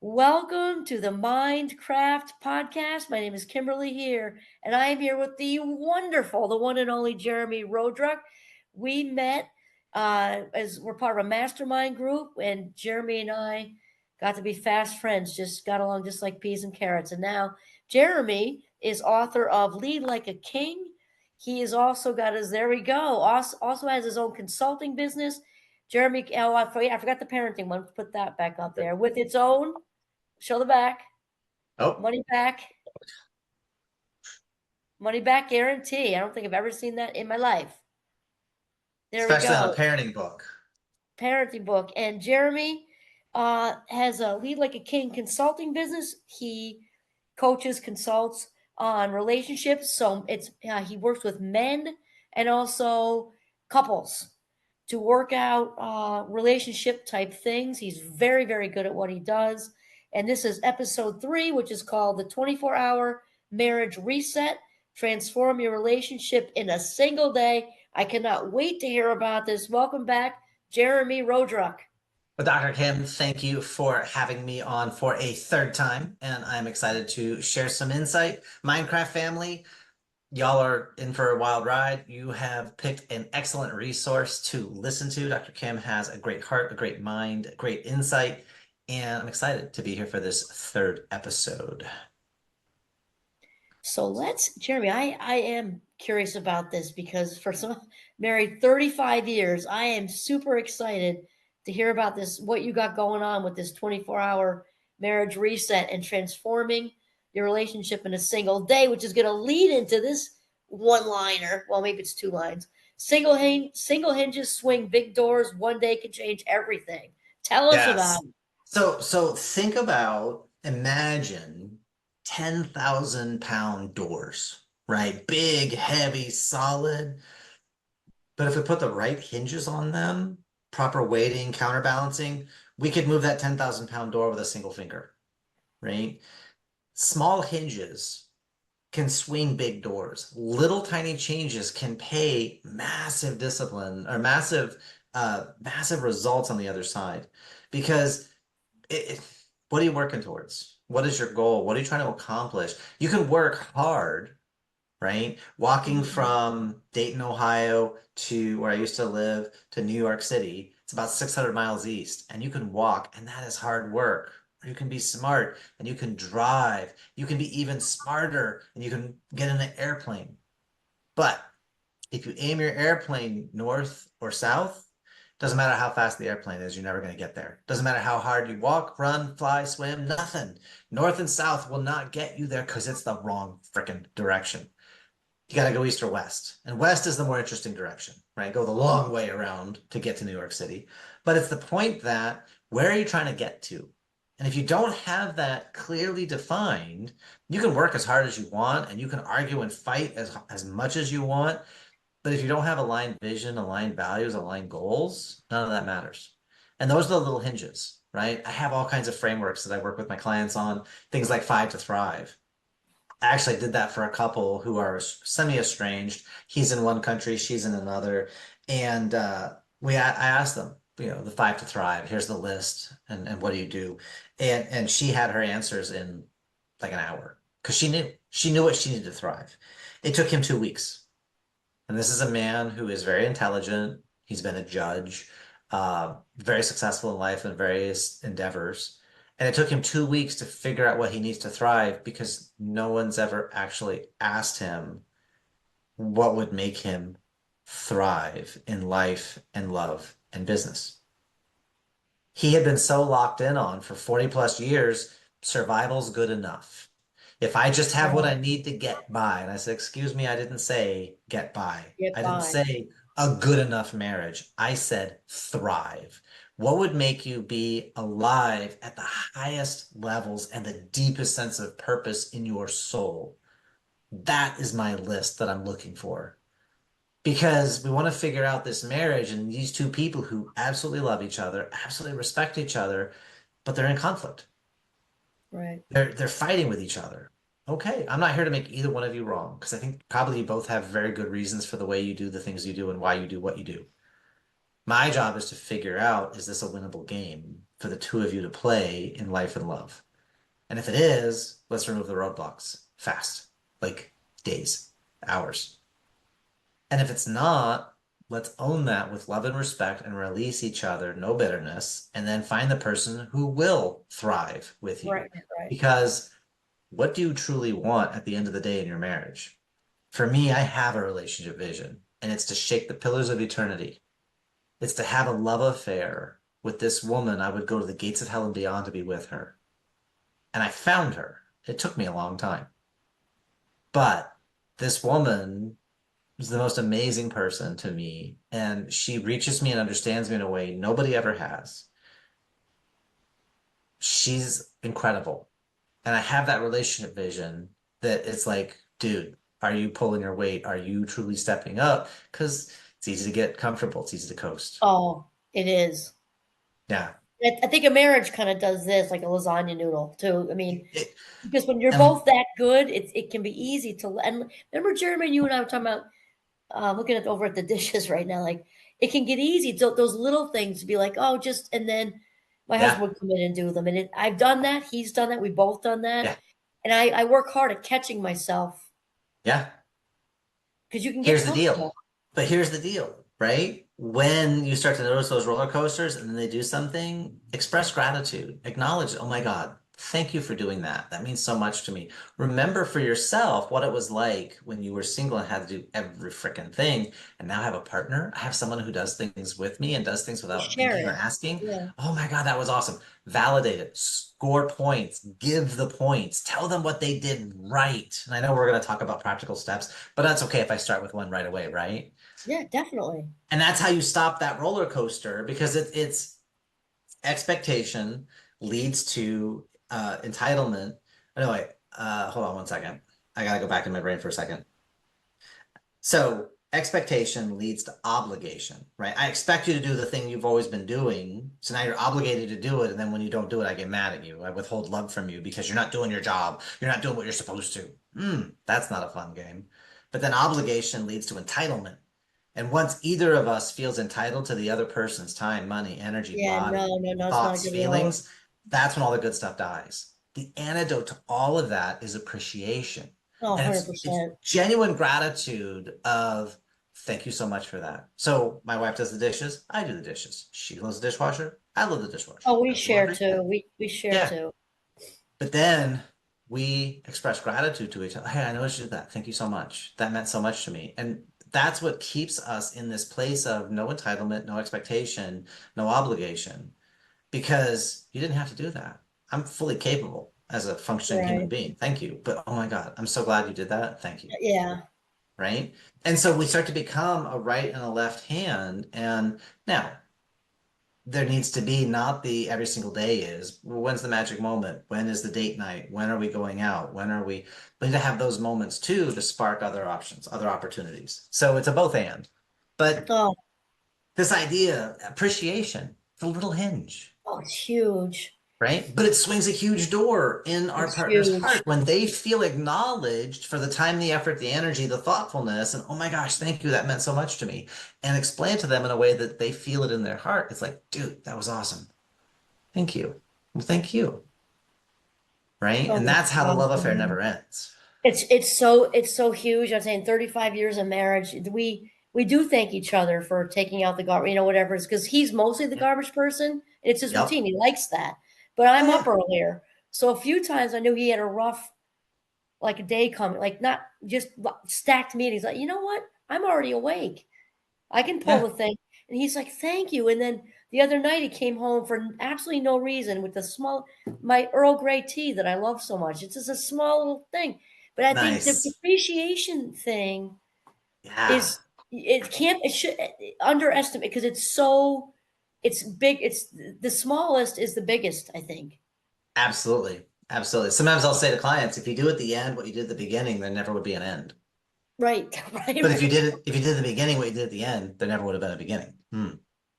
Welcome to the Mindcraft podcast. My name is Kimberly here, and I am here with the wonderful, the one and only Jeremy Roadruck. We met as we're part of a mastermind group, and Jeremy and I got to be fast friends, just got along just like peas and carrots. And now Jeremy is author of Lead Like a King. He has also got his, there we go, also has his own consulting business. Jeremy, oh, I forgot the parenting one. Put that back up there with its own. Show the back. Oh, Money back. Money back guarantee. I don't think I've ever seen that in my life. There we especially on a go. parenting book. Parenting book. And Jeremy has a Lead Like a King consulting business. He coaches, consults on relationships. So it's he works with men and also couples to work out relationship type things. He's very, very good at what he does. And this is episode 3, which is called the 24-hour marriage reset. Transform your relationship in a single day. I cannot wait to hear about this. Welcome back, Jeremy Roadruck. Well, Dr. Kim, thank you for having me on for a third time, and I'm excited to share some insight. Minecraft family, y'all are in for a wild ride. You have picked an excellent resource to listen to. Dr. Kim has a great heart, a great mind, a great insight, and I'm excited to be here for this third episode. So Jeremy, I am curious about this because for some married 35 years, I am super excited to hear about this, what you got going on with this 24-hour marriage reset and transforming your relationship in a single day, which is going to lead into this one liner. Well, maybe it's 2 lines. Single hinges swing big doors. One day can change everything. Tell us about Yes. So think about, imagine 10,000-pound doors, right? Big, heavy, solid. But if we put the right hinges on them, proper weighting, counterbalancing, we could move that 10,000-pound door with a single finger, right? Small hinges can swing big doors. Little tiny changes can pay massive discipline or massive results on the other side. Because what are you working towards? What is your goal? What are you trying to accomplish? You can work hard, right? Walking Mhm. from Dayton, Ohio to where I used to live to New York City, it's about 600 miles east, and you can walk, and that is hard work. You can be smart and you can drive. You can be even smarter and you can get in an airplane. But if you aim your airplane north or south, doesn't matter how fast the airplane is, you're never going to get there. Doesn't matter how hard you walk, run, fly, swim, nothing. North and south will not get you there because it's the wrong freaking direction. You got to go east or west. And west is the more interesting direction, right? Go the long way around to get to New York City. But it's the point that where are you trying to get to? And if you don't have that clearly defined, you can work as hard as you want and you can argue and fight as much as you want. But if you don't have aligned vision, aligned values, aligned goals, none of that matters. And those are the little hinges, right? I have all kinds of frameworks that I work with my clients on, things like 5 to Thrive. I actually did that for a couple who are semi-estranged. He's in one country, she's in another. And I asked them, the 5 to Thrive, here's the list, and what do you do? And she had her answers in like an hour because she knew what she needed to thrive. It took him 2 weeks. And this is a man who is very intelligent. He's been a judge, very successful in life in various endeavors. And it took him 2 weeks to figure out what he needs to thrive because no one's ever actually asked him what would make him thrive in life and love and business. He had been so locked in on for 40 plus years, survival's good enough. If I just have what I Right. need to get by, and I said, excuse me, I didn't say get by. Get I didn't by. say a good enough marriage. I said thrive. What would make you be alive at the highest levels and the deepest sense of purpose in your soul? That is my list that I'm looking for. Because we want to figure out this marriage and these two people who absolutely love each other, absolutely respect each other, but they're in conflict. Right. They're fighting with each other. Okay, I'm not here to make either one of you wrong because I think probably you both have very good reasons for the way you do the things you do and why you do what you do. My job is to figure out, is this a winnable game? for the two of you to play in life and love? And if it is, let's remove the roadblocks fast, like days, hours. And if it's not, let's own that with love and respect and release each other, no bitterness, and then find the person who will thrive with Right, you. right. Because what do you truly want at the end of the day in your marriage? For me, I have a relationship vision, and it's to shake the pillars of eternity. It's to have a love affair with this woman. I would go to the gates of hell and beyond to be with her. And I found her. It took me a long time. But this woman is the most amazing person to me, and she reaches me and understands me in a way nobody ever has. She's incredible. And I have that relationship vision that it's like, dude, are you pulling your weight? Are you truly stepping up? Because it's easy to get comfortable. It's easy to coast. Oh, it is. Yeah. I think a marriage kind of does this, like a lasagna noodle too. I mean, It, because when you're and both that good, it can be easy to. And remember, Jeremy, you and I were talking about looking at over at the dishes right now. Like it can get easy to those little things to be like, oh, just and then my yeah, husband would come in and do them, and I've done that. He's done that. We've both done that, yeah, and I work hard at catching myself yeah. because you can get Here's the deal. comfortable. But here's the deal, right? When you start to notice those roller coasters and then they do something, express gratitude. Acknowledge, oh my God, thank you for doing that. That means so much to me. Remember for yourself what it was like when you were single and had to do every freaking thing. And now I have a partner. I have someone who does things with me and does things You without share thinking or it. asking. Yeah, Oh my God, that was awesome. Validate it, score points, give the points, tell them what they did right. And I know we're going to talk about practical steps, but that's okay if I start with one right away, right? yeah, definitely. And that's how you stop that roller coaster because it's expectation leads to entitlement. Oh, no, wait, hold on 1 second. I gotta go back in my brain for a second. So expectation leads to obligation, right? I expect you to do the thing you've always been doing. So now you're obligated to do it. And then when you don't do it, I get mad at you. I withhold love from you because you're not doing your job. You're not doing what you're supposed to. That's not a fun game. But then obligation leads to entitlement. And once either of us feels entitled to the other person's time, money, energy, Yeah, no, body, no, no, it's not a thoughts, good roll. feelings, that's when all the good stuff dies. The antidote to all of that is appreciation. Oh, And it's 100%. genuine gratitude of thank you so much for that. So my wife does the dishes, I do the dishes. She loves the dishwasher, I love the dishwasher. Oh, we I love the share laundry. too. We share Yeah. too. But then we express gratitude to each other. Hey, I noticed you did that. Thank you so much. That meant so much to me. And that's what keeps us in this place of no entitlement, no expectation, no obligation, because you didn't have to do that. I'm fully capable as a functioning human Right. being. Thank you. But oh my God, I'm so glad you did that. Thank you. Yeah. Right. And so we start to become a right and a left hand. And now there needs to be not the every single day is well, when's the magic moment? When is the date night? When are we going out? When are we need to have those moments too to spark other options, other opportunities. So it's a both and. But Oh, this idea, appreciation, the little hinge, oh, it's huge. right? But it swings a huge door in our It's partner's huge. heart when they feel acknowledged for the time, the effort, the energy, the thoughtfulness, and oh my gosh, thank you, that meant so much to me. And explain to them in a way that they feel it in their heart. It's like, dude, that was awesome. Thank you. Well, thank you. Right? Oh, And that's that's how the love affair awesome. never ends. It's so huge. I'm saying 35 years of marriage. We do thank each other for taking out the garbage, whatever it's because he's mostly the Yeah. garbage person. It's his Yep. routine. He likes that. But Oh I'm up yeah. earlier. So a few times I knew he had a rough like a day coming, like not just stacked meetings. Like, you know what? I'm already awake. I can pull Yeah. the thing. And he's like, thank you. And then the other night he came home for absolutely no reason with the small, my Earl Grey tea that I love so much. It's just a small little thing. But I think the Nice. appreciation thing Yeah. is, it can't, it should underestimate because it's big. It's the smallest is the biggest, I think. Absolutely. Absolutely. Sometimes I'll say to clients, if you do at the end what you did at the beginning, there never would be an end. Right. Right. But Right. if you did at the beginning what you did at the end, there never would have been a beginning.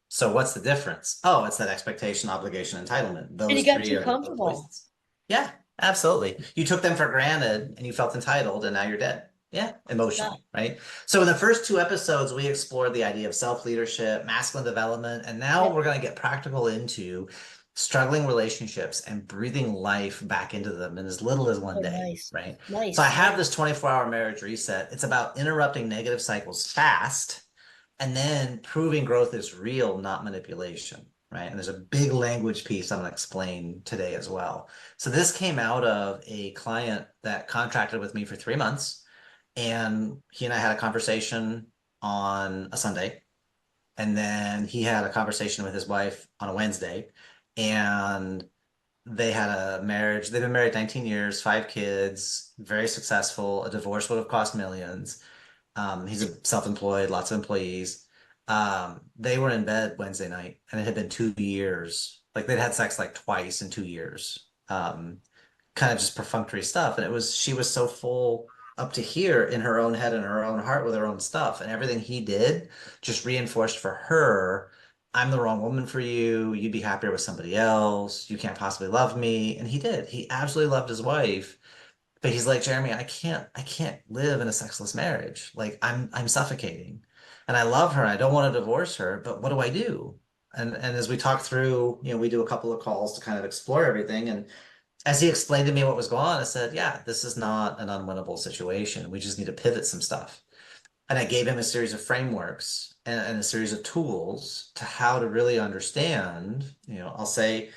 So what's the difference? Oh, it's that expectation, obligation, entitlement. And you Those got three too are the comfortable. poisons. Yeah, absolutely. You took them for granted and you felt entitled and now you're dead. Yeah, Yeah. emotionally, right? So in the first two episodes, we explored the idea of self-leadership, masculine development, and now Yeah. we're going to get practical into struggling relationships and breathing life back into them in as little as one Oh, day, nice. right? So I Nice. have this 24-hour marriage reset. It's about interrupting negative cycles fast and then proving growth is real, not manipulation, right? And there's a big language piece I'm going to explain today as well. So this came out of a client that contracted with me for 3 months, and he and I had a conversation on a Sunday, and then he had a conversation with his wife on a Wednesday, and they had a marriage. They've been married 19 years, 5 kids, very successful. A divorce would have cost millions. He's a self-employed, lots of employees. They were in bed Wednesday night, and it had been 2 years. Like they'd had sex like twice in 2 years. Kind of just perfunctory stuff. And it was, she was so full up to here in her own head and her own heart with her own stuff. And everything he did just reinforced for her, I'm the wrong woman for you. You'd be happier with somebody else. You can't possibly love me. And he did. He absolutely loved his wife. But he's like, Jeremy, I can't live in a sexless marriage. Like I'm suffocating. And I love her. I don't want to divorce her, but what do I do? And as we talk through, we do a couple of calls to kind of explore everything. And as he explained to me what was going on, I said, yeah, this is not an unwinnable situation. We just need to pivot some stuff. And I gave him a series of frameworks and a series of tools to how to really understand, I'll say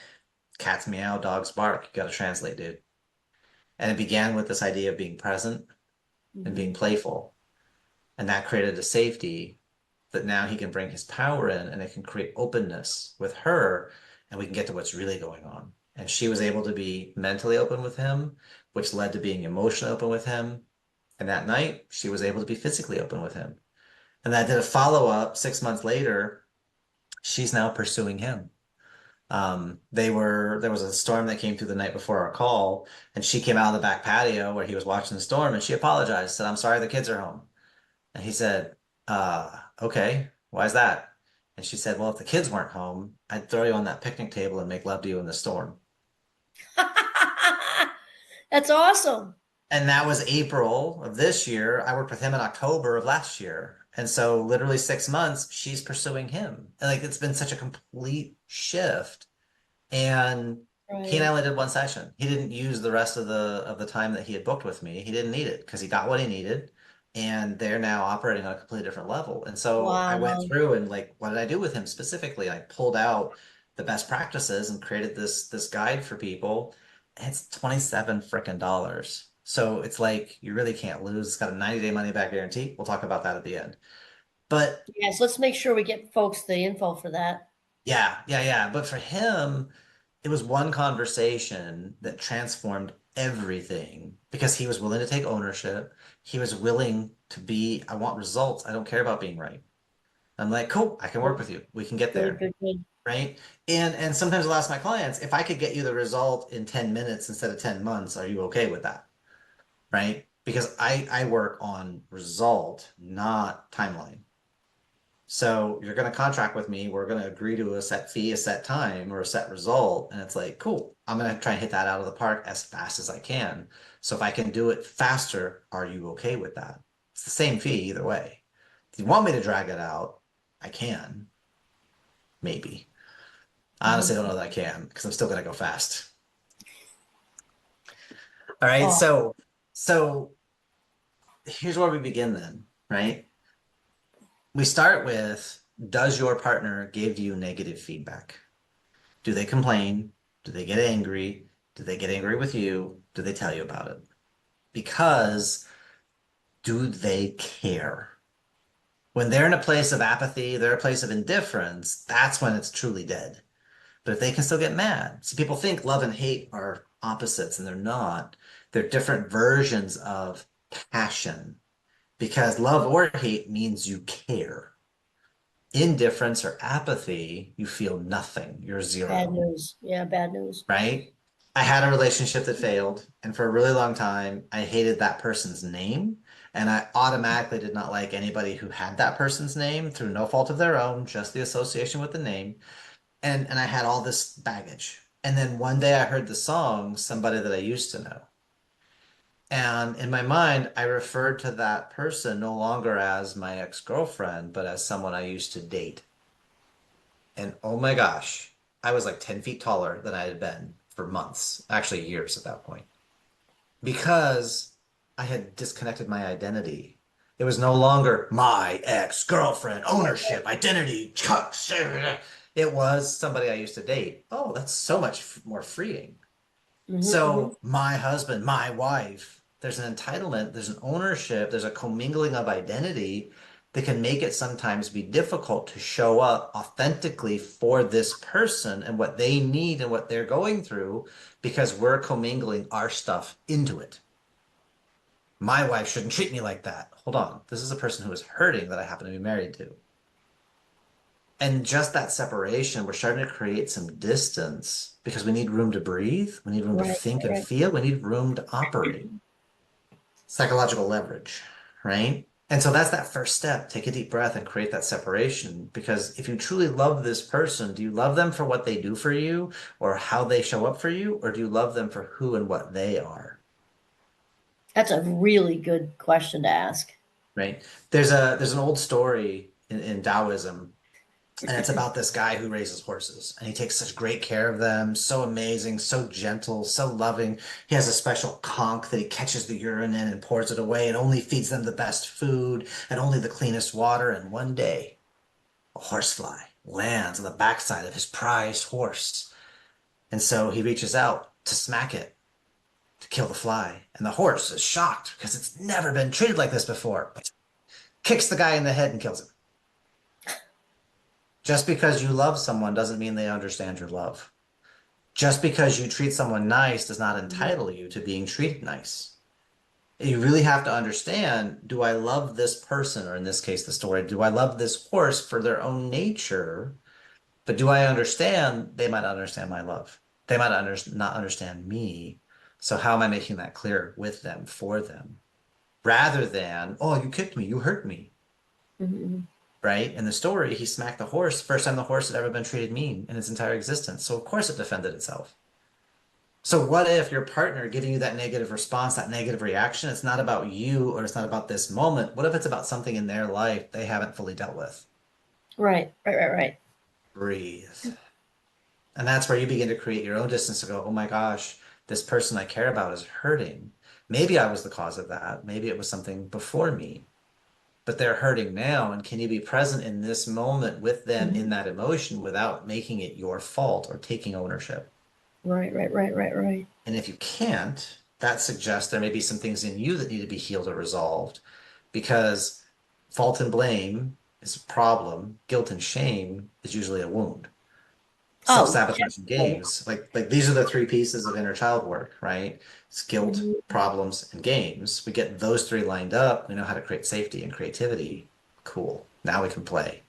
cats meow, dogs bark. You got to translate, dude. And it began with this idea of being present and being Hmm. playful. And that created a safety that now he can bring his power in and it can create openness with her and we can get to what's really going on. And she was able to be mentally open with him, which led to being emotionally open with him. And that night, she was able to be physically open with him. And I did a follow up 6 months later. She's now pursuing him. There was a storm that came through the night before our call, and she came out on the back patio where he was watching the storm and she apologized, said, I'm sorry the kids are home. And he said, okay, why is that? And she said, well, if the kids weren't home, I'd throw you on that picnic table and make love to you in the storm. That's awesome. And that was April of this year. I worked with him in October of last year. And so literally 6 months, she's pursuing him. And like it's been such a complete shift. And he and I Right. only did one session. He didn't use the rest of the time that he had booked with me. He didn't need it because he got what he needed. And they're now operating on a completely different level. And so I went Wow. through and like, what did I do with him specifically? I pulled out the best practices and created this guide for people. And it's 27 freaking dollars. So it's like you really can't lose. It's got a 90-day money back guarantee. We'll talk about that at the end. But Yes, let's make sure we get folks the info for that. yeah, yeah, yeah. But for him, it was one conversation that transformed everything because he was willing to take ownership. He was willing to be, I want results. I don't care about being right. I'm like, cool, I can work Good, with you. We can get good, there. good, good. Right. And sometimes I'll ask my clients, if I could get you the result in 10 minutes instead of 10 months, are you okay with that? Right? Because I work on result, not timeline. So you're going to contract with me. We're going to agree to a set fee, a set time, or a set result. And it's like, cool, I'm going to try and hit that out of the park as fast as I can. So if I can do it faster, are you okay with that? It's the same fee either way. If you want me to drag it out, I can, maybe. I honestly don't know that I can because I'm still going to go fast. All right. Oh, So here's where we begin then, right? We start with, does your partner give you negative feedback? Do they complain? Do they get angry? Do they get angry with you? Do they tell you about it? Because do they care? When they're in a place of apathy, they're a place of indifference, that's when it's truly dead. But if they can still get mad, see, people think love and hate are opposites, and they're not. They're different versions of passion because love or hate means you care. Indifference or apathy, you feel nothing. You're bad zero. news. Yeah, bad news. Right? I had a relationship that failed, and for a really long time, I hated that person's name, and I automatically did not like anybody who had that person's name through no fault of their own, just the association with the name. And I had all this baggage. And then one day I heard the song Somebody That I Used to Know. And in my mind, I referred to that person no longer as my ex-girlfriend, but as someone I used to date. And oh my gosh. I was like 10 feet taller than I had been for months, actually years at that point, because I had disconnected my identity. It was no longer my ex-girlfriend, ownership, identity. It was somebody I used to date. Oh, that's so much more freeing. Hmm. So my husband, my wife, there's an entitlement, there's an ownership, there's a commingling of identity that can make it sometimes be difficult to show up authentically for this person and what they need and what they're going through because we're commingling our stuff into it. My wife shouldn't treat me like that. Hold on. This is a person who is hurting that I happen to be married to. And just that separation, we're starting to create some distance because we need room to breathe. We need room to Right, think and right. feel. We need room to operate. Psychological leverage, right? And so that's that first step. Take a deep breath and create that separation. Because if you truly love this person, do you love them for what they do for you or how they show up for you? Or do you love them for who and what they are? That's a really good question to ask. Right? There's an old story in Taoism, and it's about this guy who raises horses, and he takes such great care of them, so amazing, so gentle, so loving. He has a special conch that he catches the urine in and pours it away, and only feeds them the best food and only the cleanest water. And one day, a horsefly lands on the backside of his prized horse, and so he reaches out to smack it to kill the fly, and the horse is shocked because it's never been treated like this before. Kicks the guy in the head and kills him. Just because you love someone doesn't mean they understand your love. Just because you treat someone nice does not Mhm. entitle you to being treated nice. You really have to understand, do I love this person, or in this case, the story, do I love this horse for their own nature? But do I understand they might not understand my love? They might not understand me. So how am I making that clear with them, for them? Rather than, oh, you kicked me, you hurt me, Mhm. right? In the story, he smacked the horse, first time the horse had ever been treated mean in its entire existence. So of course it defended itself. So what if your partner giving you that negative response, that negative reaction, it's not about you or it's not about this moment? What if it's about something in their life they haven't fully dealt with? Right, right, right, right. Breathe. And that's where you begin to create your own distance to go, oh my gosh, this person I care about is hurting. Maybe I was the cause of that. Maybe it was something before me, but they're hurting now. And can you be present in this moment with them in Mhm. that emotion without making it your fault or taking ownership? Right, right, right, right, right. And if you can't, that suggests there may be some things in you that need to be healed or resolved because fault and blame is a problem. Guilt and shame is usually a wound. Oh, Self-sabotaging definitely. games, like these are the three pieces of inner child work, right? It's guilt, Mhm. problems, and games. We get those three lined up. We know how to create safety and creativity. Cool. Now we can play.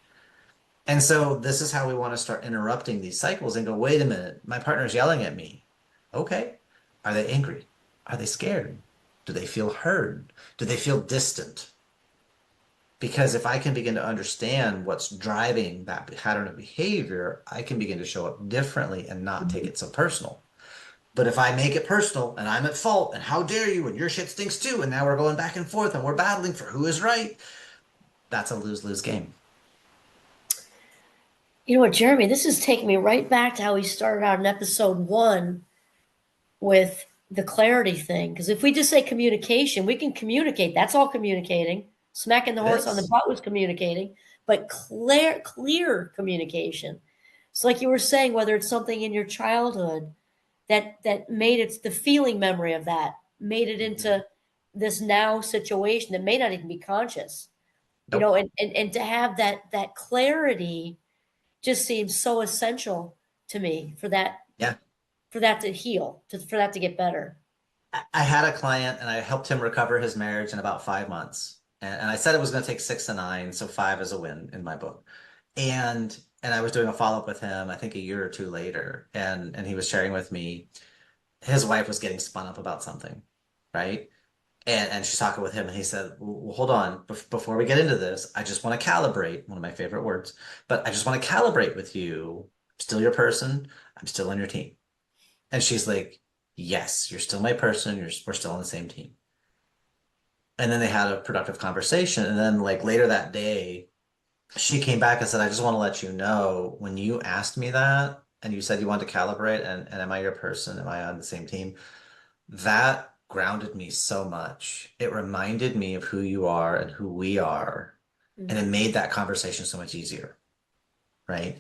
And so this is how we want to start interrupting these cycles and go, wait a minute, my partner's yelling at me. Okay. Are they angry? Are they scared? Do they feel heard? Do they feel distant? Because if I can begin to understand what's driving that pattern of behavior, I can begin to show up differently and not take Mhm. it so personal. But if I make it personal and I'm at fault and how dare you and your shit stinks too, and now we're going back and forth and we're battling for who is right, that's a lose-lose game. You know what, Jeremy? This is taking me right back to how we started out in episode one with the clarity thing. Because if we just say communication, we can communicate. That's all communicating. Smacking the It horse on the is. butt was communicating, but clear communication. So, like you were saying, whether it's something in your childhood that made it the feeling memory of that made it Mhm. into this now situation that may not even be conscious, Nope. and to have that clarity just seems so essential to me Yeah. for that to heal, for that to get better. I had a client and I helped him recover his marriage in about 5 months. And I said it was going to take 6 to 9, so five is a win in my book. And I was doing a follow-up with him, I think a year or two later, and he was sharing with me his wife was getting spun up about something, right? And she's talking with him, and he said, well, hold on, before we get into this, I just want to calibrate, one of my favorite words, but I just want to calibrate with you. I'm still your person. I'm still on your team. And she's like, yes, you're still my person. We're still on the same team. And then they had a productive conversation. And then, like, later that day, she came back and said, I just want to let you know when you asked me that, and you said you wanted to calibrate and am I your person? Am I on the same team? That grounded me so much. It reminded me of who you are and who we are. And it Mhm. made that conversation so much easier, right?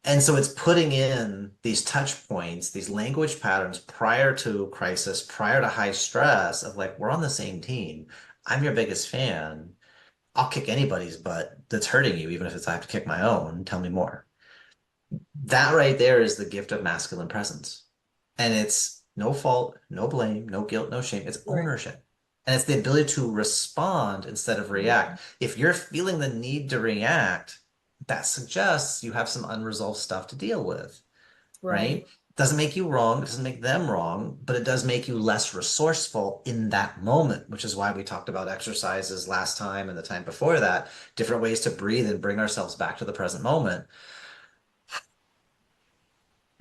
And so it's putting in these touch points, these language patterns prior to crisis, prior to high stress of like, we're on the same team. I'm your biggest fan. I'll kick anybody's butt that's hurting you, even if it's I have to kick my own. Tell me more. That right there is the gift of masculine presence. And it's no fault, no blame, no guilt, no shame. It's Right. ownership. And it's the ability to respond instead of Mhm. react. If you're feeling the need to react, that suggests you have some unresolved stuff to deal with, Right. right? Doesn't make you wrong, it doesn't make them wrong, but it does make you less resourceful in that moment, which is why we talked about exercises last time and the time before that, different ways to breathe and bring ourselves back to the present moment.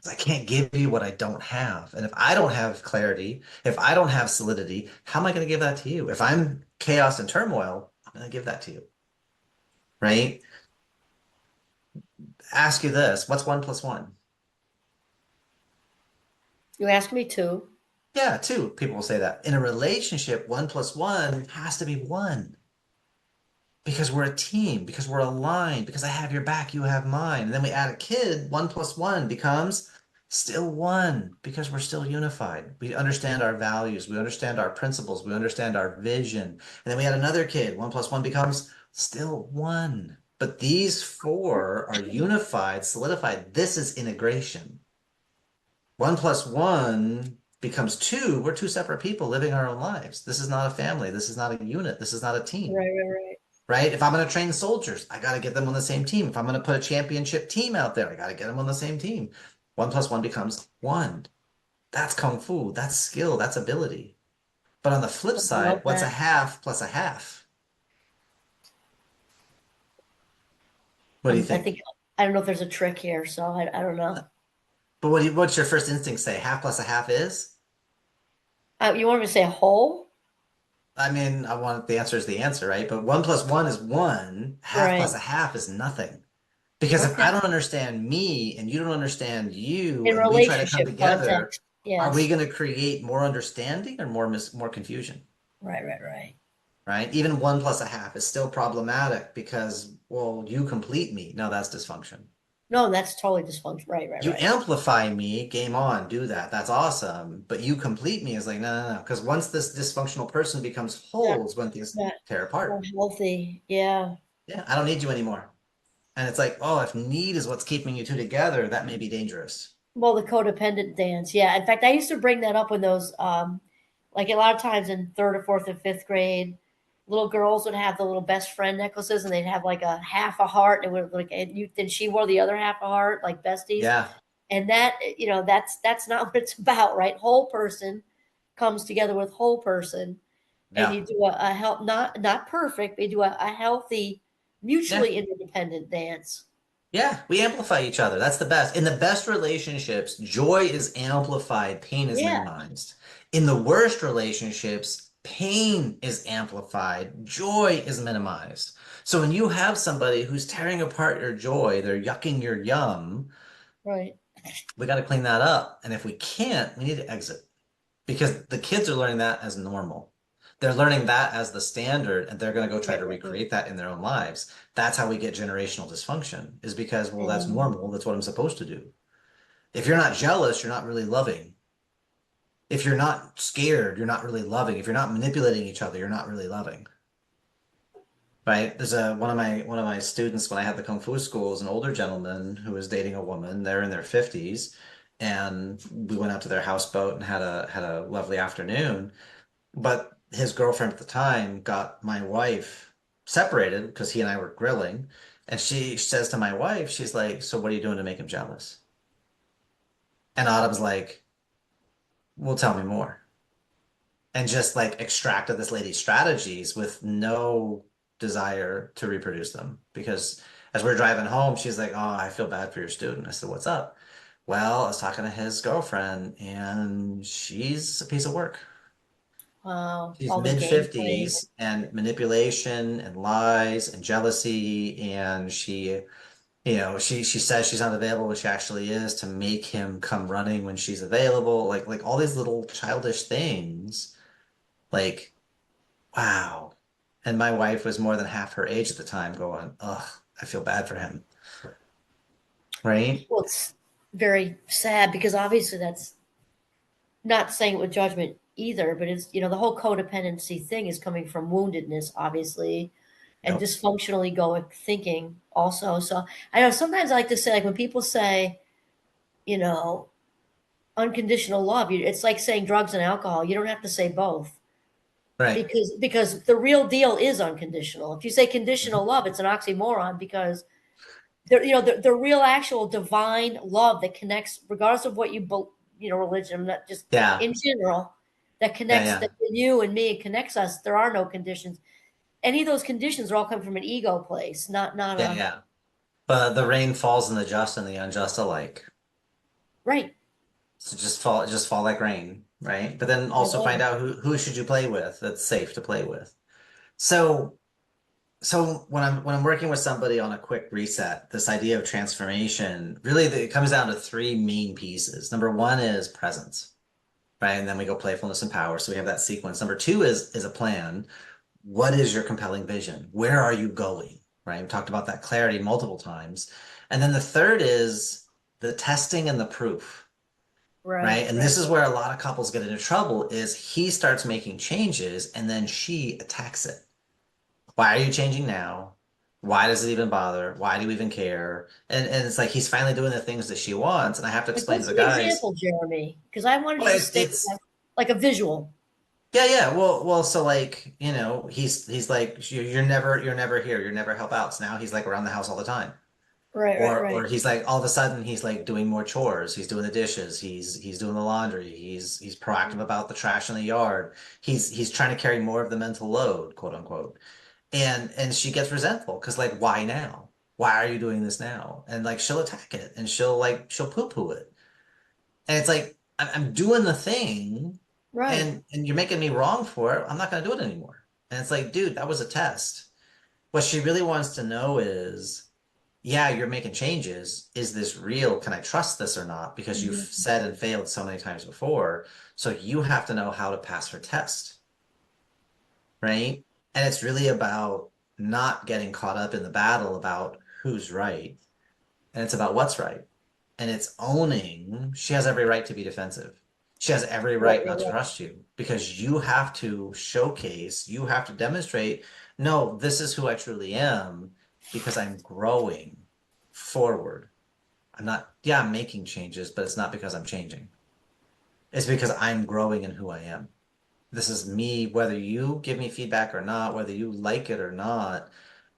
I can't give you what I don't have. And if I don't have clarity, if I don't have solidity, how am I going to give that to you? If I'm chaos and turmoil, I'm going to give that to you, right? Ask you this, what's one plus one? You asked me to. Yeah, two. People will say that. In a relationship, one plus one has to be one because we're a team, because we're aligned, because I have your back, you have mine. And then we add a kid, one plus one becomes still one because we're still unified. We understand our values, we understand our principles, we understand our vision. And then we add another kid, one plus one becomes still one. But these four are unified, solidified. This is integration. One plus one becomes two. We're two separate people living our own lives. This is not a family. This is not a unit. This is not a team, Right, right, right. right? If I'm going to train soldiers, I got to get them on the same team. If I'm going to put a championship team out there, I got to get them on the same team. One plus one becomes one. That's kung fu. That's skill. That's ability. But on the flip I side, love what's a that. half plus a half? What do you I think? think I don't know if there's a trick here, so I don't know. But what's your first instinct say? Half plus a half is? You want me to say a whole? I mean, I want the answer is the answer, right? But one plus one is one. Half plus Right. a half is nothing. Because if I Okay. don't understand me and you don't understand you In and we try to come relationship together, context, are we yes. going to create more understanding or more confusion? Right, right, right. Right? Even one plus a half is still problematic because, well, you complete me. No, that's dysfunction. No, that's totally dysfunction. Right, right, You right. amplify me, game on, do that. That's awesome. But you complete me is like, no, no, no. Because once this dysfunctional person becomes Not whole is when things not tear not apart. healthy. Yeah. Yeah, I don't need you anymore. And it's like, oh, if need is what's keeping you two together, that may be dangerous. Well, the codependent dance. Yeah. In fact, I used to bring that up when those like a lot of times in third or fourth or fifth grade, little girls would have the little best friend necklaces and they'd have like a half a heart and it would like and you then she wore the other half a heart, like besties. Yeah, And that, that's not what it's about, right? Whole person comes together with whole person and yeah, you do a help not perfect, but you do a healthy, yeah. mutually interdependent dance. Yeah, we amplify each other. That's the best. In the best relationships, joy is amplified, pain is Yeah, minimized. In the worst relationships, pain is amplified, joy is minimized. So when you have somebody who's tearing apart your joy, they're yucking your yum, right. we got to clean that up. And if we can't, we need to exit because the kids are learning that as normal. They're learning that as the standard, and they're going to go try Right, to right, right. recreate that in their own lives. That's how we get generational dysfunction, is because, well, that's Um, normal. That's what I'm supposed to do. If you're not jealous, you're not really loving. If you're not scared, you're not really loving. If you're not manipulating each other, you're not really loving. Right? There's a one of my students when I had the Kung Fu school is an older gentleman who was dating a woman. They're in their 50s, and we went out to their houseboat and had a lovely afternoon. But his girlfriend at the time got my wife separated because he and I were grilling. And she says to my wife, she's like, "So what are you doing to make him jealous?" And Autumn's like, "Well, tell me more." And just like extracted this lady's strategies with no desire to reproduce them. Because as we're driving home, she's like, "Oh, I feel bad for your student." I said, "What's up?" Well, I was talking to his girlfriend, and she's a piece of work. wow, She's all the mid game playing. 50s and manipulation and lies and jealousy. And she She says she's not available when she actually is, to make him come running when she's available. Like all these little childish things. Like, wow. And my wife was more than half her age at the time, going, ugh, I feel bad for him. Right? Well, it's very sad because obviously that's not saying it with judgment either, but it's, the whole codependency thing is coming from woundedness, obviously, and Yep. dysfunctional egoic thinking also. So I know sometimes I like to say, like when people say, you know, unconditional love, it's like saying drugs and alcohol. You don't have to say both Right. because the real deal is unconditional. If you say Mhm. conditional love, it's an oxymoron because the real actual divine love that connects regardless of what religion, not just Yeah. in general, that Yeah. connects that Yeah. you and me and connects us. There are no conditions. Any of those conditions are all coming from an ego place, not Yeah. a Yeah. But the rain falls on the just and the unjust alike. right. So just fall like rain, right? But then I also find know. out who should you play with that's safe to play with. So so when I'm working with somebody on a quick reset, this idea of transformation, really it comes down to three main pieces. Number one is presence, right? And then we go playfulness and power. So we have that sequence. Number two is a plan. What is your compelling vision? Where are you going? Right? We talked about that clarity multiple times. And then the third is the testing and the proof, right? Right, And right. this is where a lot of couples get into trouble is he starts making changes and then she attacks it. Why are you changing now? Why does it even bother? Why do you even care? And it's like he's finally doing the things that she wants, and I have to Like, explain to what's the an guys, example, Jeremy? Because I wanted you well, to it's state it's that, like a visual. yeah, yeah. Well, so like, he's like, you're never here, you're never help out. So now he's like around the house all the time. Right, right, Or right. he's like all of a sudden he's like doing more chores. He's doing the dishes. He's doing the laundry. He's proactive about the trash in the yard. He's trying to carry more of the mental load, quote unquote. And she gets resentful because like, why now? Why are you doing this now? And like she'll attack it and she'll poo-poo it. And it's like, I'm doing the thing Right. and you're making me wrong for it. I'm not gonna do it anymore. And it's like, dude, that was a test. What she really wants to know is, yeah, you're making changes. Is this real? Can I trust this or not? Because you've Mhm. said and failed so many times before. So you have to know how to pass her test, right? And it's really about not getting caught up in the battle about who's right. And it's about what's right. And it's owning she has every right to be defensive. She has every Right, right right, not to right. trust you because you have to showcase, you have to demonstrate, no, this is who I truly am because I'm growing forward. I'm not, yeah, I'm making changes, but it's not because I'm changing. It's because I'm growing in who I am. This is me, whether you give me feedback or not, whether you like it or not,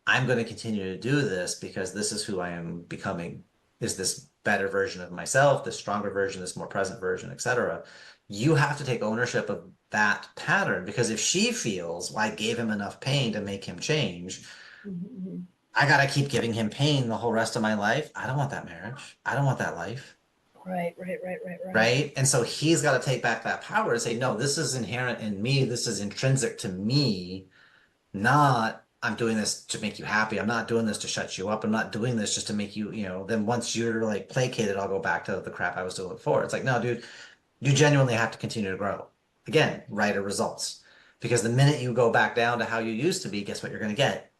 I'm going to continue to do this because this is who I am becoming. Is this better version of myself, this stronger version, this more present version, etc. You have to take ownership of that pattern because if she feels, well, I gave him enough pain to make him change, Mhm, mhm. I got to keep giving him pain the whole rest of my life. I don't want that marriage. I don't want that life. Right, right, right, right, right. Right. And so he's got to take back that power and say, no, this is inherent in me. This is intrinsic to me. Not, I'm doing this to make you happy. I'm not doing this to shut you up. I'm not doing this just to make you, then once you're like placated, I'll go back to the crap I was doing before. It's like, no, dude, you genuinely have to continue to grow. Again, write results. Because the minute you go back down to how you used to be, guess what you're going to get?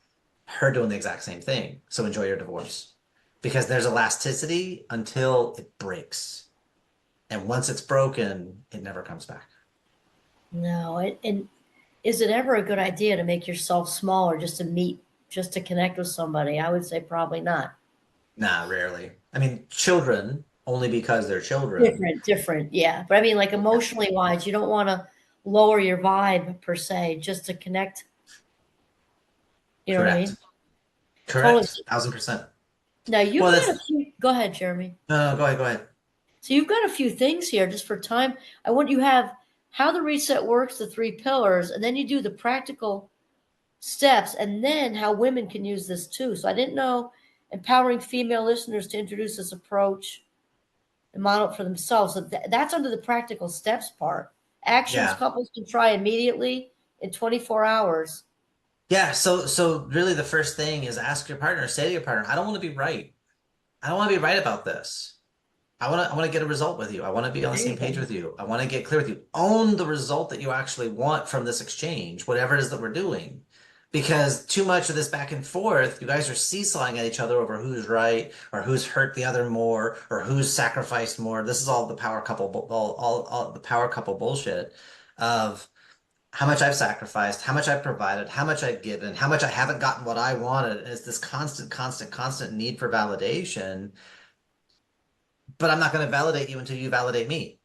Her doing the exact same thing. So enjoy your divorce. Because there's elasticity until it breaks. And once it's broken, it never comes back. No, and is it ever a good idea to make yourself smaller just to meet, just to connect with somebody? I would say probably not. Nah, rarely. I mean, children, only because they're children. Different, different, yeah. But I mean, like Yeah. emotionally wise, you don't want to lower your vibe per se just to connect. You know what I mean? Correct. Totally. Correct. 1000%. Now Well, you've got that's a few. Go ahead, Jeremy. no, no, go ahead, go ahead. So you've got a few things here just for time. I want you have how the reset works, the three pillars, and then you do the practical steps, and then how women can use this too. So I didn't know empowering female listeners to introduce this approach and model it for themselves. So that's under the practical steps part. Actions Yeah. couples can try immediately in 24 hours. Yeah, so really the first thing is ask your partner, say to your partner, I don't want to be right. I don't want to be right about this. I want to get a result with you. I want to be on the There same you page go. with you. I want to get clear with you. Own the result that you actually want from this exchange, whatever it is that we're doing. Because too much of this back and forth, you guys are seesawing at each other over who's right or who's hurt the other more or who's sacrificed more. This is all the power couple, all the power couple bullshit of how much I've sacrificed, how much I've provided, how much I've given, how much I haven't gotten what I wanted. And it's this constant need for validation. But I'm not going to validate you until you validate me.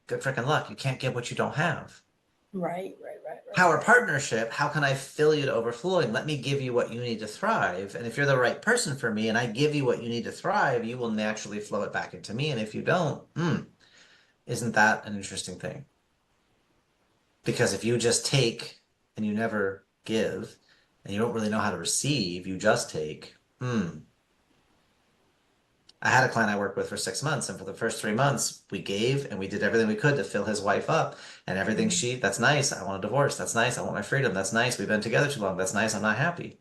Good freaking luck. You can't get what you don't have. Right, right, right, right, Power right. partnership, how can I fill you to overflowing? Let me give you what you need to thrive. And if you're the right person for me and I give you what you need to thrive, you will naturally flow it back into me. And if you don't, isn't that an interesting thing? Because if you just take and you never give and you don't really know how to receive, you just take, I had a client I worked with for 6 months, and for the first 3 months, we gave and we did everything we could to fill his wife up. And everything Mm. that's nice. I want a divorce. That's nice. I want my freedom. That's nice. We've been together too long. That's nice. I'm not happy.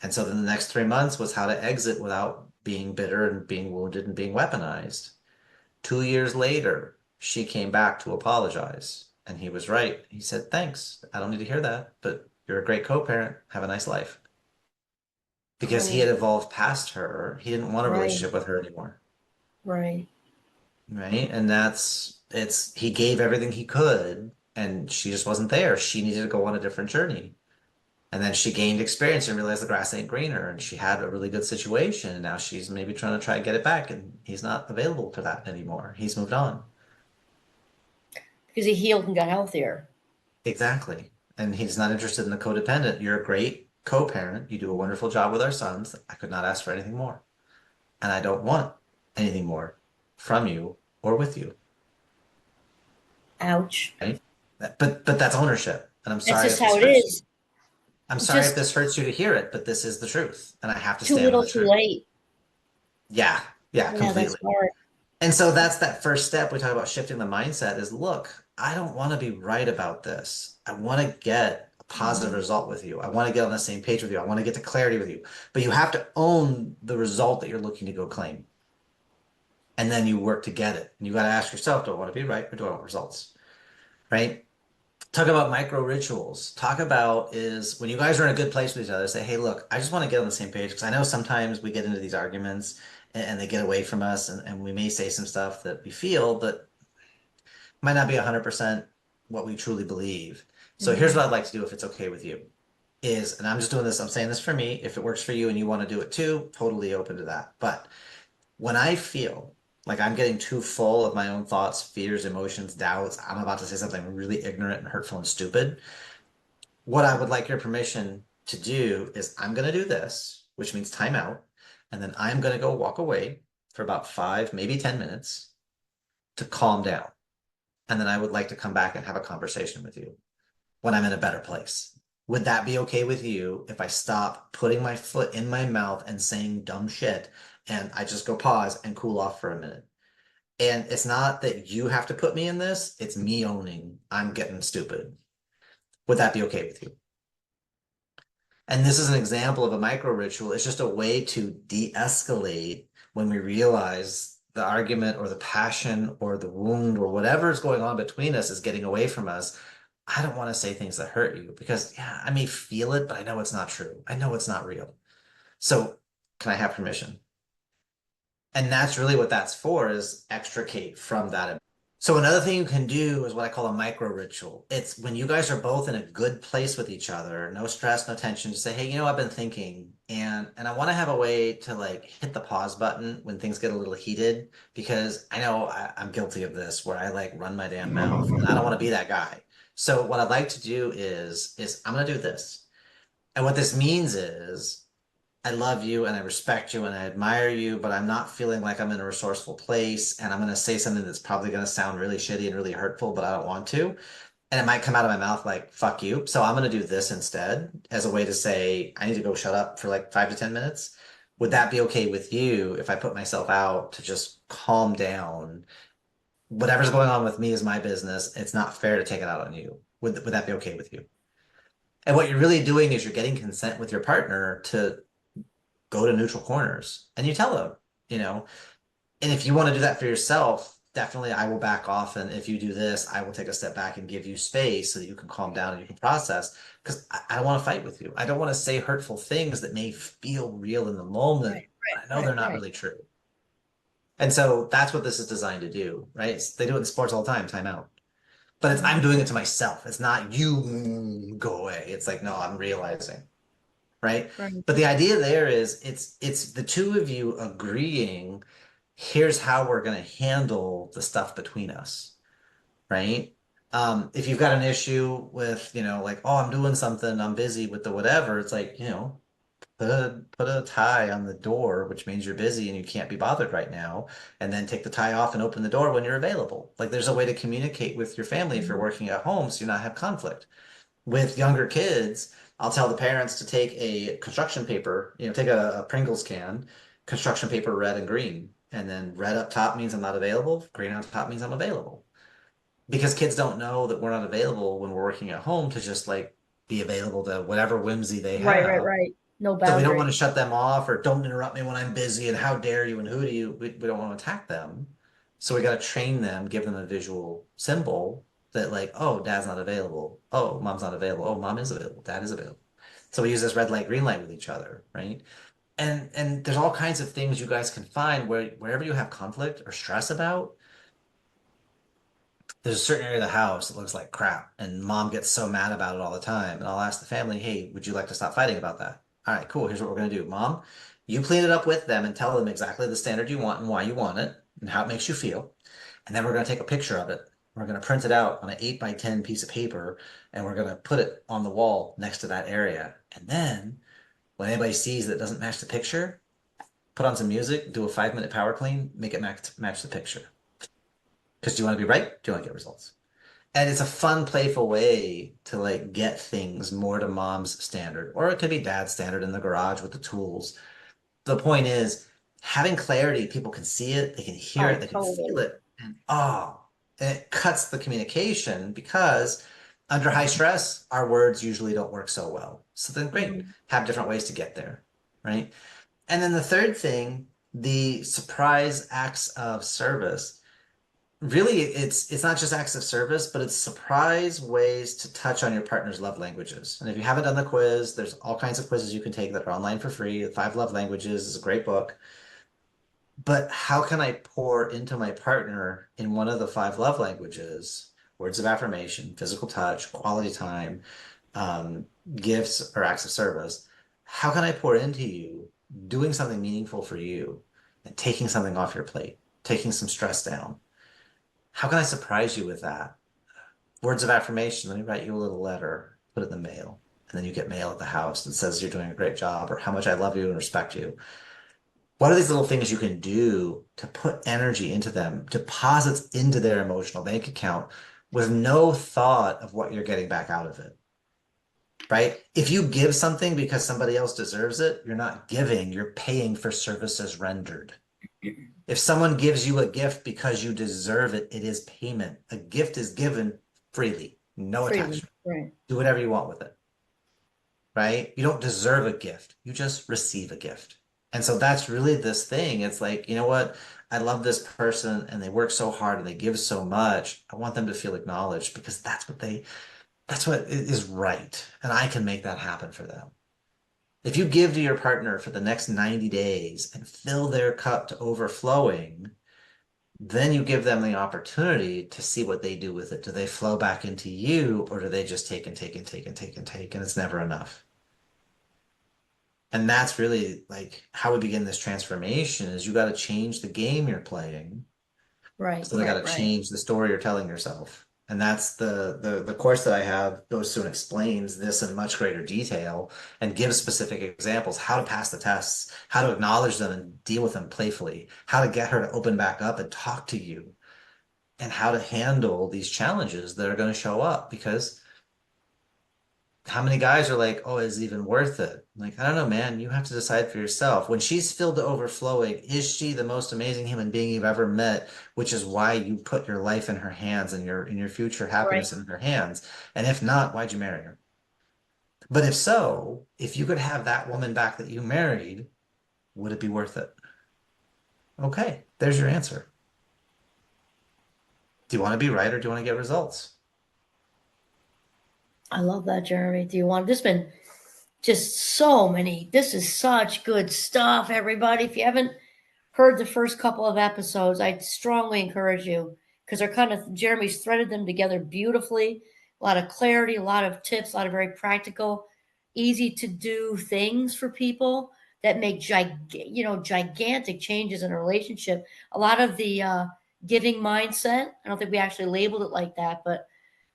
And so then the next 3 months was how to exit without being bitter and being wounded and being weaponized. 2 years later, she came back to apologize. And he was right. He said, thanks. I don't need to hear that, but you're a great co-parent. Have a nice life. Because he Cool. had evolved past her. He didn't want a Right, relationship with her anymore. right. Right. And he gave everything he could, and she just wasn't there. She needed to go on a different journey. And then she gained experience and realized the grass ain't greener, and she had a really good situation. And now she's maybe trying to try and get it back, and he's not available for that anymore. He's moved on. Because he healed and got healthier. Exactly. And he's not interested in the codependent. You're a great co-parent. You do a wonderful job with our sons. I could not ask for anything more. And I don't want anything more from you or with you. Ouch. Right? But that's ownership. And I'm That's sorry just if how this it hurts you. is. I'm sorry if Just this hurts you to hear it, but this is the truth. And I have to too stand on little, the too truth. late. Yeah, yeah, Yeah, that's completely. hard. And so that's that first step we talk about shifting the mindset is look, I don't want to be right about this. I want to get a positive Mhm. result with you. I want to get on the same page with you. I want to get to clarity with you. But you have to own the result that you're looking to go claim. And then you work to get it. And you got to ask yourself, do I want to be right or do I want results? Right? Talk about micro rituals. Talk about is when you guys are in a good place with each other, say, hey, look, I just want to get on the same page because I know sometimes we get into these arguments and they get away from us and we may say some stuff that we feel, but might not be 100% what we truly believe. So here's Mhm. what I'd like to do if it's okay with you is, and I'm just doing this, I'm saying this for me. If it works for you and you want to do it too, totally open to that. But when I feel like I'm getting too full of my own thoughts, fears, emotions, doubts, I'm about to say something really ignorant and hurtful and stupid. What I would like your permission to do is I'm going to do this, which means time out. And then I'm going to go walk away for about 5, maybe 10 minutes to calm down. And then I would like to come back and have a conversation with you when I'm in a better place. Would that be okay with you if I stop putting my foot in my mouth and saying dumb shit and I just go pause and cool off for a minute? And it's not that you have to put me in this, it's me owning I'm getting stupid. Would that be okay with you? And this is an example of a micro ritual. It's just a way to de-escalate when we realize the argument or the passion or the wound or whatever is going on between us is getting away from us. I don't want to say things that hurt you because, yeah, I may feel it, but I know it's not true. I know it's not real. So, can I have permission? And that's really what that's for is extricate from that. So another thing you can do is what I call a micro ritual. It's when you guys are both in a good place with each other, no stress, no tension, just say, hey, I've been thinking and I want to have a way to like hit the pause button when things get a little heated because I know I'm guilty of this where I like run my damn mouth and I don't want to be that guy. So what I'd like to do is I'm gonna do this. And what this means is I love you and I respect you and I admire you, but I'm not feeling like I'm in a resourceful place. And I'm going to say something that's probably going to sound really shitty and really hurtful, but I don't want to. And it might come out of my mouth like, fuck you. So I'm going to do this instead as a way to say, I need to go shut up for like 5 to 10 minutes. Would that be okay with you if I put myself out to just calm down? Whatever's going on with me is my business. It's not fair to take it out on you. Would that be okay with you? And what you're really doing is you're getting consent with your partner to go to neutral corners and you tell them. you know. And if you want to do that for yourself, definitely I will back off. And if you do this, I will take a step back and give you space so that you can calm down and you can process. Because I don't want to fight with you. I don't want to say hurtful things that may feel real in the moment, Right, but I know right, they're right, not right. really true. And so that's what this is designed to do, right? They do it in sports all the time, timeout. But it's I'm Mhm. doing it to myself. It's not you go away. It's like, no, I'm realizing, right? Right. But the idea there is it's the two of you agreeing, here's how we're going to handle the stuff between us, right? If you've got an issue with, like, oh, I'm doing something, I'm busy with the whatever, it's like, put a tie on the door, which means you're busy and you can't be bothered right now, and then take the tie off and open the door when you're available. Like there's a way to communicate with your family if you're Mhm. working at home so you not have conflict. With younger kids, I'll tell the parents to take a construction paper, take a Pringles can, construction paper red and green. And then red up top means I'm not available, green on top means I'm available. Because kids don't know that we're not available when we're working at home to just like be available to whatever whimsy they Right, right, have. right. No So we don't want boundary. to shut them off or don't interrupt me when I'm busy and how dare you and who do you? We don't want to attack them. So we got to train them, give them a visual symbol that like, oh, dad's not available. Oh, mom's not available. Oh, mom is available. Dad is available. So we use this red light, green light with each other, right? And there's all kinds of things you guys can find where wherever you have conflict or stress about, there's a certain area of the house that looks like crap, and mom gets so mad about it all the time. And I'll ask the family, hey, would you like to stop fighting about that? All right, cool. Here's what we're going to do. Mom, you clean it up with them and tell them exactly the standard you want and why you want it and how it makes you feel. And then we're going to take a picture of it. We're going to print it out on an 8 by 10 piece of paper and we're going to put it on the wall next to that area. And then when anybody sees that it doesn't match the picture, put on some music, do a 5-minute power clean, make it match the picture. Because do you want to be right? Do you want to get results? And it's a fun, playful way to like get things more to mom's standard, or it could be dad's standard in the garage with the tools. The point is having clarity, people can see it, they can hear it, Oh, they can feel totally. it, and it cuts the communication because under high stress, our words usually don't work so well. So then great, Mhm. have different ways to get there, right? And then the third thing, the surprise acts of service. Really, it's not just acts of service, but it's surprise ways to touch on your partner's love languages. And if you haven't done the quiz, there's all kinds of quizzes you can take that are online for free. The Five Love Languages is a great book. But how can I pour into my partner in one of the five love languages? Words of affirmation, physical touch, quality time, um, gifts or acts of service. How can I pour into you doing something meaningful for you and taking something off your plate, taking some stress down? How can I surprise you with that? Words of affirmation. Let me write you a little letter, put it in the mail, and then you get mail at the house that says you're doing a great job or how much I love you and respect you. What are these little things you can do to put energy into them, deposits into their emotional bank account with no thought of what you're getting back out of it, right? If you give something because somebody else deserves it, you're not giving, you're paying for services rendered. If someone gives you a gift because you deserve it, it is payment. A gift is given freely, no Freely. attachment. Right. Do whatever you want with it, right? You don't deserve a gift. You just receive a gift. And so that's really this thing. It's like, you know what? I love this person and they work so hard and they give so much. I want them to feel acknowledged because that's what is right. And I can make that happen for them. If you give to your partner for the next 90 days and fill their cup to overflowing, then you give them the opportunity to see what they do with it. Do they flow back into you or do they just take and take and take and take and take and it's never enough? And that's really like how we begin this transformation is you got to change the game you're playing. Right, So they got right, to right. change the story you're telling yourself. And that's the course that I have goes through and explains this in much greater detail and gives specific examples, how to pass the tests, how to acknowledge them and deal with them playfully, how to get her to open back up and talk to you, and how to handle these challenges that are going to show up because how many guys are like, oh, is it even worth it? Like, I don't know, man. You have to decide for yourself. When she's filled to overflowing, is she the most amazing human being you've ever met? Which is why you put your life in her hands and your future Right. happiness in her hands. And if not, why'd you marry her? But if so, if you could have that woman back that you married, would it be worth it? Okay, there's your answer. Do you want to be right or do you want to get results? I love that, Jeremy. Do you want this been just so many. This is such good stuff, everybody. If you haven't heard the first couple of episodes, I'd strongly encourage you because they're kind of Jeremy's threaded them together beautifully. A lot of clarity, a lot of tips, a lot of very practical, easy to do things for people that make gigantic changes in a relationship. A lot of the giving mindset. I don't think we actually labeled it like that, but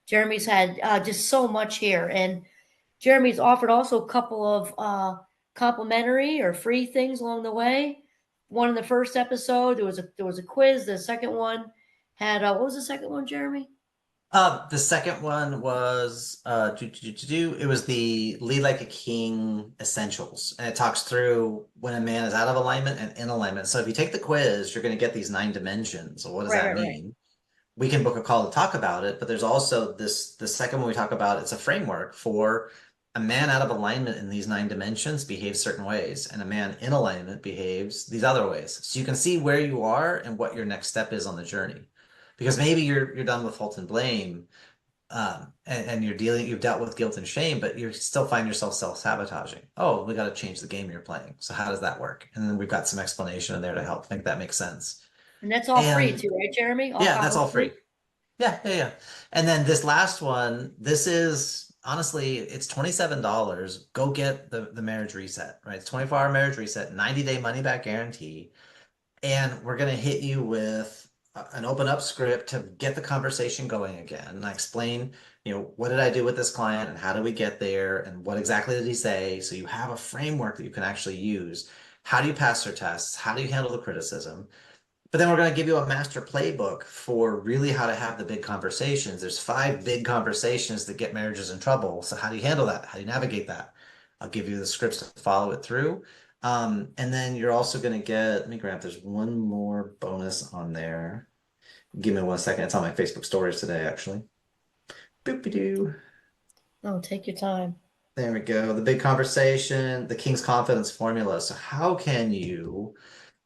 Jeremy's had just so much here, and Jeremy's offered also a couple of complimentary or free things along the way. One in the first episode, there was a quiz. The second one had what was the second one, Jeremy? The second one was it was the Lead Like a King Essentials, and it talks through when a man is out of alignment and in alignment. So if you take the quiz, you're going to get these 9 dimensions. So what does Right, that right, right. mean? We can book a call to talk about it, but there's also the second one we talk about, it's a framework for a man out of alignment in these 9 dimensions behaves certain ways, and a man in alignment behaves these other ways. So you can see where you are and what your next step is on the journey. Because maybe you're done with fault and blame, and you've dealt with guilt and shame, but you still find yourself self-sabotaging. Oh, we got to change the game you're playing. So how does that work? And then we've got some explanation in there to help make that make sense. And that's all free And too, right, Jeremy? All yeah, that's all complimentary. free. Yeah, yeah, yeah. And then this last one, this is honestly, it's $27. Go get the marriage reset, right? It's 24-hour marriage reset, 90-day money back guarantee. And we're going to hit you with an open up script to get the conversation going again. And I explain, what did I do with this client and how did we get there and what exactly did he say? So you have a framework that you can actually use. How do you pass your tests? How do you handle the criticism? But then we're going to give you a master playbook for really how to have the big conversations. There's 5 big conversations that get marriages in trouble. So how do you handle that? How do you navigate that? I'll give you the scripts to follow it through. And then you're also going to get, let me grab, there's one more bonus on there. Give me 1 second. It's on my Facebook stories today, actually. Boop-a-doo. No, take your time. There we go. The big conversation, the King's Confidence Formula. So how can you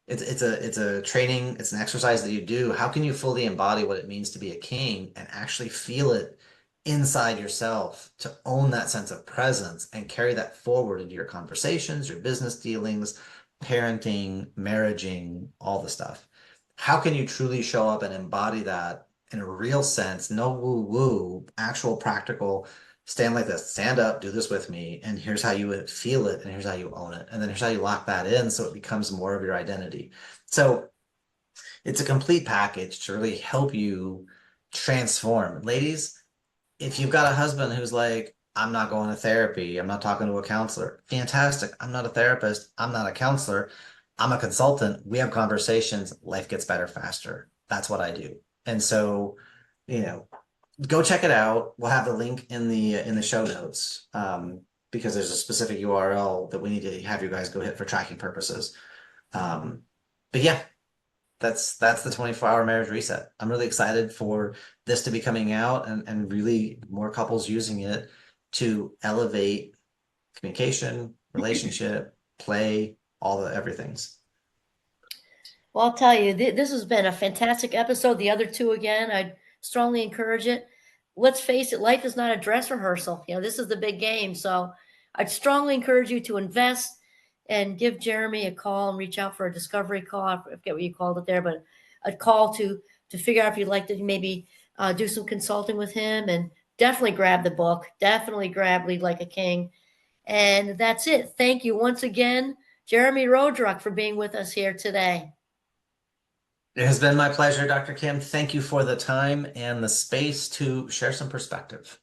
it's a training, it's an exercise that you do. How can you fully embody what it means to be a king and actually feel it inside yourself to own that sense of presence and carry that forward into your conversations, your business dealings, parenting, marriaging, all the stuff? How can you truly show up and embody that in a real sense? No woo-woo, actual practical stand like this, stand up, do this with me, and here's how you would feel it, and here's how you own it, and then here's how you lock that in so it becomes more of your identity. So it's a complete package to really help you transform. Ladies, if you've got a husband who's like, I'm not going to therapy, I'm not talking to a counselor, fantastic. I'm not a therapist, I'm not a counselor, I'm a consultant. We have conversations, life gets better faster. That's what I do. And so, you know, go check it out. We'll have the link in the show notes, because there's a specific URL that we need to have you guys go hit for tracking purposes. Um, but yeah, that's the 24-hour marriage reset. I'm really excited for this to be coming out and really more couples using it to elevate communication, relationship, play, all the everythings. Well, I'll tell you, this has been a fantastic episode. The other two, again, I'd strongly encourage it. Let's face it, life is not a dress rehearsal. This is the big game. So I'd strongly encourage you to invest and give Jeremy a call and reach out for a discovery call. I forget what you called it there, but a call to figure out if you'd like to maybe do some consulting with him, and definitely grab the book. Definitely grab Lead Like a King. And that's it. Thank you once again, Jeremy Roadruck, for being with us here today. It has been my pleasure, Dr. Kim. Thank you for the time and the space to share some perspective.